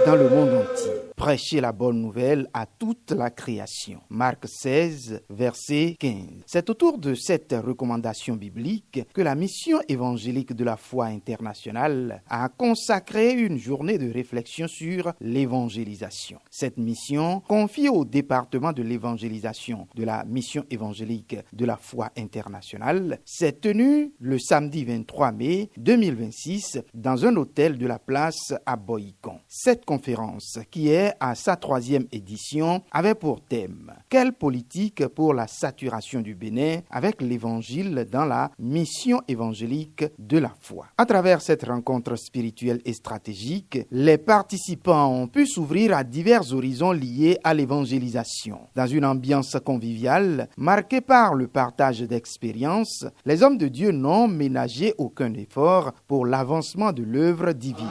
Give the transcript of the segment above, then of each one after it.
dans le monde entier. Prêcher la bonne nouvelle à toute la création. Marc 16, verset 15. C'est autour de cette recommandation biblique que la mission évangélique de la foi internationale a consacré une journée de réflexion sur l'évangélisation. Cette mission, confiée au département de l'évangélisation de la mission évangélique de la foi internationale, s'est tenue le samedi 23 mai 2026 dans un hôtel de la place à Boïcon. Cette conférence, qui est à sa 3e édition, avait pour thème « Quelle politique pour la saturation du Bénin avec l'évangile dans la mission évangélique de la foi ». À travers cette rencontre spirituelle et stratégique, les participants ont pu s'ouvrir à divers horizons liés à l'évangélisation. Dans une ambiance conviviale, marquée par le partage d'expériences, les hommes de Dieu n'ont ménagé aucun effort pour l'avancement de l'œuvre divine.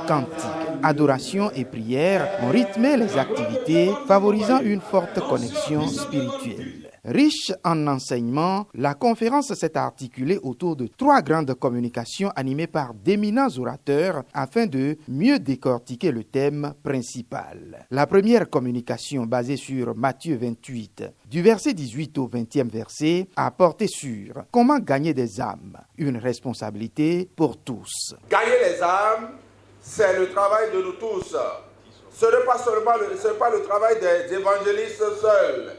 Cantiques, adoration et prières ont rythmé les activités, favorisant une forte connexion spirituelle. Riche en enseignements, la conférence s'est articulée autour de 3 grandes communications animées par d'éminents orateurs afin de mieux décortiquer le thème principal. La première communication, basée sur Matthieu 28, du verset 18 au 20e verset, a porté sur comment gagner des âmes, une responsabilité pour tous. Gagner les âmes, c'est le travail de nous tous. Ce n'est pas le travail des évangélistes seuls.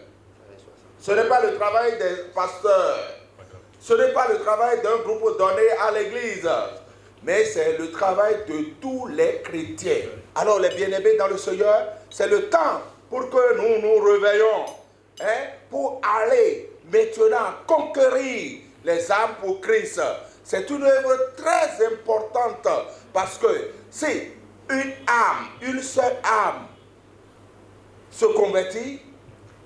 Ce n'est pas le travail des pasteurs. Ce n'est pas le travail d'un groupe donné à l'église. Mais c'est le travail de tous les chrétiens. Alors les bien-aimés dans le Seigneur, c'est le temps pour que nous nous réveillons. Pour aller maintenant conquérir les âmes pour Christ. C'est une œuvre très importante parce que si une seule âme se convertit,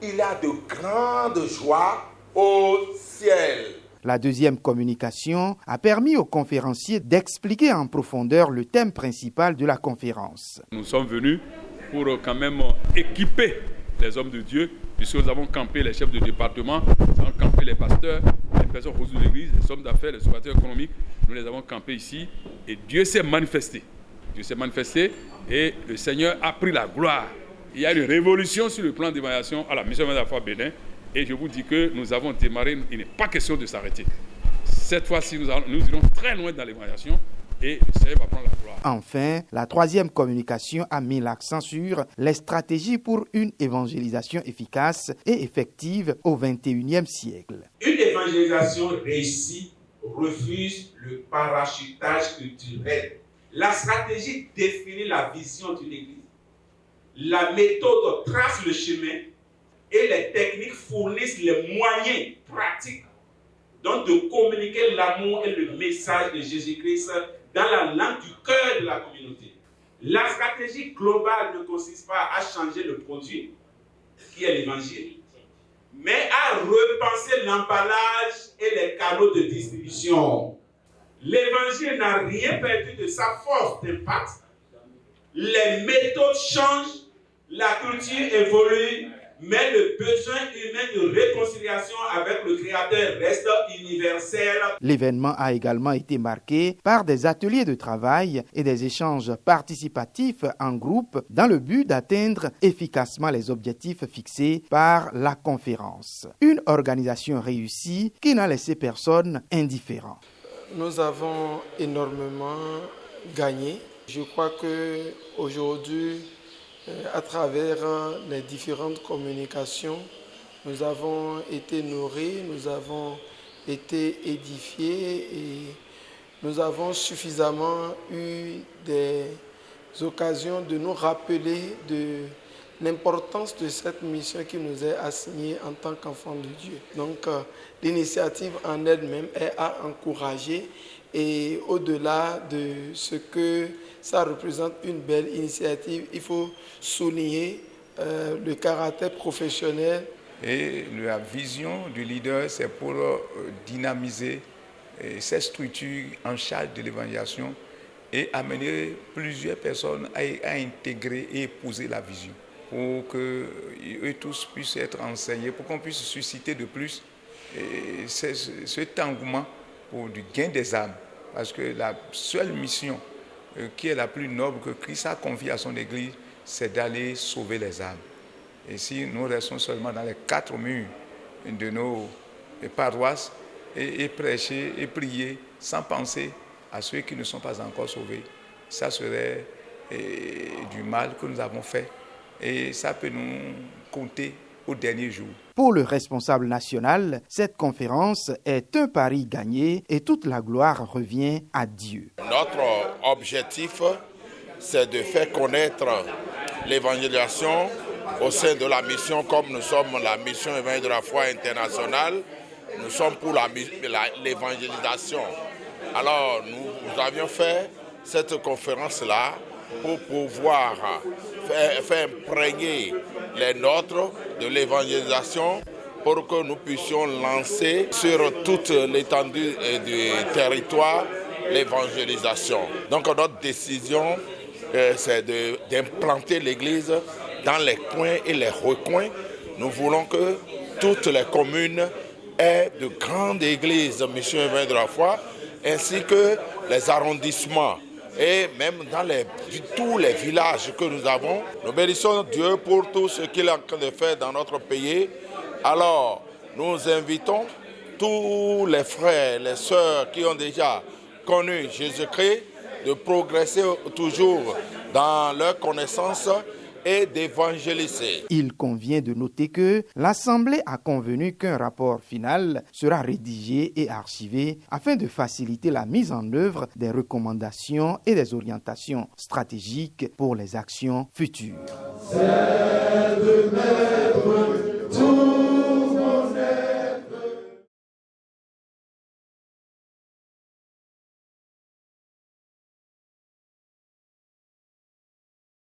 il y a de grandes joies au ciel. La deuxième communication a permis aux conférenciers d'expliquer en profondeur le thème principal de la conférence. Nous sommes venus pour quand même équiper les hommes de Dieu, puisque nous avons campé les chefs de département, nous avons campé les pasteurs, les personnes ressources de l'église, les hommes d'affaires, les opérateurs économiques. Nous les avons campés ici et Dieu s'est manifesté. Dieu s'est manifesté et le Seigneur a pris la gloire. Il y a une révolution sur le plan d'évaluation à la mission de la foi Bénin et je vous dis que nous avons démarré, il n'est pas question de s'arrêter. Cette fois-ci, nous irons très loin dans l'évaluation et le Seigneur va prendre la gloire. Enfin, la troisième communication a mis l'accent sur les stratégies pour une évangélisation efficace et effective au XXIe siècle. Une évangélisation réussie refuse le parachutage culturel. La stratégie définit la vision d'une église. La méthode trace le chemin et les techniques fournissent les moyens pratiques donc de communiquer l'amour et le message de Jésus-Christ dans la langue du cœur de la communauté. La stratégie globale ne consiste pas à changer le produit, qui est l'évangile, mais à repenser l'emballage et les canaux de distribution. L'évangile n'a rien perdu de sa force d'impact. Les méthodes changent, la culture évolue, mais le besoin humain de réconciliation avec le Créateur reste universel. L'événement a également été marqué par des ateliers de travail et des échanges participatifs en groupe dans le but d'atteindre efficacement les objectifs fixés par la conférence. Une organisation réussie qui n'a laissé personne indifférent. Nous avons énormément gagné. Je crois qu'aujourd'hui, à travers les différentes communications, nous avons été nourris, nous avons été édifiés et nous avons suffisamment eu des occasions de nous rappeler de l'importance de cette mission qui nous est assignée en tant qu'enfants de Dieu. Donc, l'initiative en elle-même est à encourager et au-delà de ce que ça représente une belle initiative, il faut souligner le caractère professionnel. Et la vision du leader, c'est pour dynamiser ces structures en charge de l'évangélisation et amener plusieurs personnes à intégrer et épouser la vision pour qu'eux tous puissent être enseignés, pour qu'on puisse susciter de plus cet engouement pour du gain des âmes. Parce que la seule mission qui est la plus noble que Christ a confiée à son Église, c'est d'aller sauver les âmes. Et si nous restons seulement dans les 4 murs de nos paroisses et prêcher et prier sans penser à ceux qui ne sont pas encore sauvés, ça serait du mal que nous avons fait et ça peut nous compter au dernier jour. Pour le responsable national, cette conférence est un pari gagné et toute la gloire revient à Dieu. Notre objectif, c'est de faire connaître l'évangélisation au sein de la mission, comme nous sommes la mission Évangile de la foi internationale, nous sommes pour l'évangélisation. Alors nous avions fait cette conférence-là pour pouvoir faire imprégner les nôtres de l'évangélisation pour que nous puissions lancer sur toute l'étendue du territoire l'évangélisation. Donc notre décision, c'est d'implanter l'Église dans les coins et les recoins. Nous voulons que toutes les communes aient de grandes églises Mission Évangile de la foi, ainsi que les arrondissements. Et même dans tous les villages que nous avons, nous bénissons Dieu pour tout ce qu'il est en train de faire dans notre pays. Alors, nous invitons tous les frères, les sœurs qui ont déjà connu Jésus-Christ de progresser toujours dans leur connaissance et d'évangéliser. Il convient de noter que l'Assemblée a convenu qu'un rapport final sera rédigé et archivé afin de faciliter la mise en œuvre des recommandations et des orientations stratégiques pour les actions futures. C'est de mettre